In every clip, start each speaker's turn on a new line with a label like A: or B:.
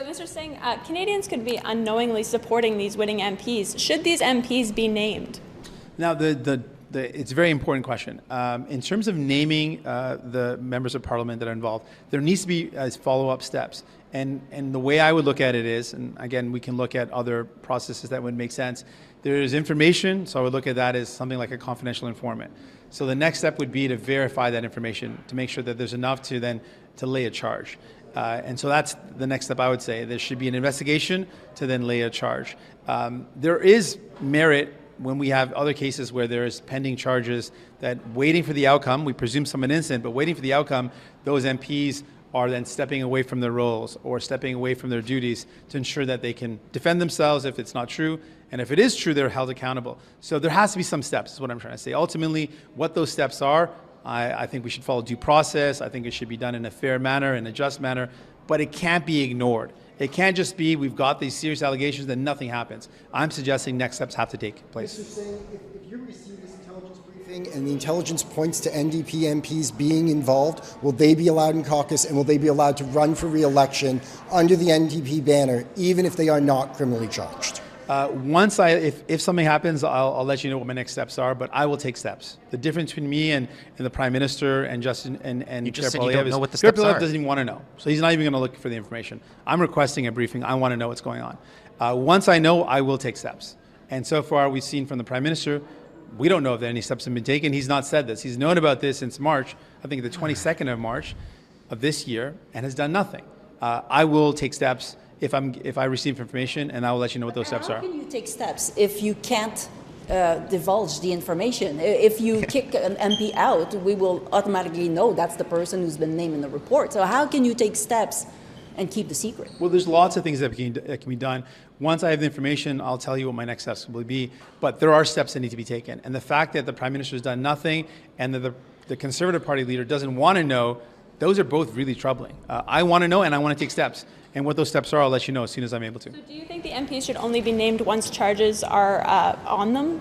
A: Mr. Singh, Canadians could be unknowingly supporting these winning MPs. Should these MPs be named?
B: Now, it's a very important question. In terms of naming the members of parliament that are involved, there needs to be follow-up steps. And the way I would look at it is, and again, we can look at other processes that would make sense. There is information, so I would look at that as something like a confidential informant. So the next step would be to verify that information, to make sure that there's enough to then to lay a charge. And so that's the next step I would say. There should be an investigation to then lay a charge. There is merit when we have other cases where there is pending charges that waiting for the outcome, we presume someone innocent, but waiting for the outcome, those MPs are then stepping away from their roles or stepping away from their duties to ensure that they can defend themselves if it's not true. And if it is true, they're held accountable. So there has to be some steps, is what I'm trying to say. Ultimately, what those steps are, I think we should follow due process. I think it should be done in a fair manner, in a just manner, but it can't be ignored. It can't just be we've got these serious allegations and nothing happens. I'm suggesting next steps have to take place.
C: Mr. Singh, if you receive this intelligence briefing and the intelligence points to NDP MPs being involved, will they be allowed in caucus and will they be allowed to run for re-election under the NDP banner, even if they are not criminally charged?
B: If something happens, I'll let you know what my next steps are, but I will take steps. The difference between me and the Prime Minister and Justin and
D: you just
B: Chair
D: said you don't know what the
B: Chair
D: steps are.
B: doesn't even want to know. So he's not even going to look for the information. I'm requesting a briefing. I want to know what's going on. Once I know, I will take steps. And so far, we've seen from the Prime Minister, we don't know if any steps have been taken. He's not said this. He's known about this since March, I think the 22nd of March of this year, and has done nothing. I will take steps if I receive information, and I will let you know what those steps are.
E: How can you take steps if you can't divulge the information? If you kick an MP out, we will automatically know that's the person who's been named in the report. So how can you take steps and keep the secret?
B: Well, there's lots of things that can be done. Once I have the information, I'll tell you what my next steps will be. But there are steps that need to be taken. And the fact that the Prime Minister has done nothing and that the Conservative Party leader doesn't want to know, those are both really troubling. I want to know and I want to take steps. And what those steps are, I'll let you know as soon as I'm able to.
A: So do you think the MPs should only be named once charges are on them?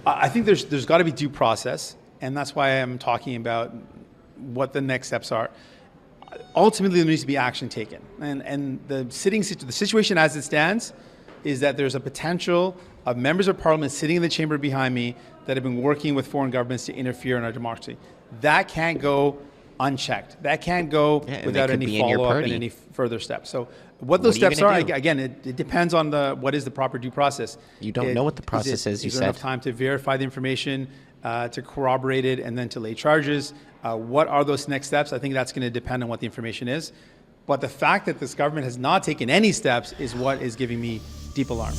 B: I think there's got to be due process, and that's why I'm talking about what the next steps are. Ultimately, there needs to be action taken. And the situation as it stands is that there's a potential of members of parliament sitting in the chamber behind me that have been working with foreign governments to interfere in our democracy. That can't go unchecked. That can't go without any follow-up and any further steps. So what those steps are, again, it depends on what is the proper due process.
D: You don't know what the process is, you said.
B: Is there enough time to verify the information, to corroborate it, and then to lay charges? What are those next steps? I think that's going to depend on what the information is. But the fact that this government has not taken any steps is what is giving me deep alarm.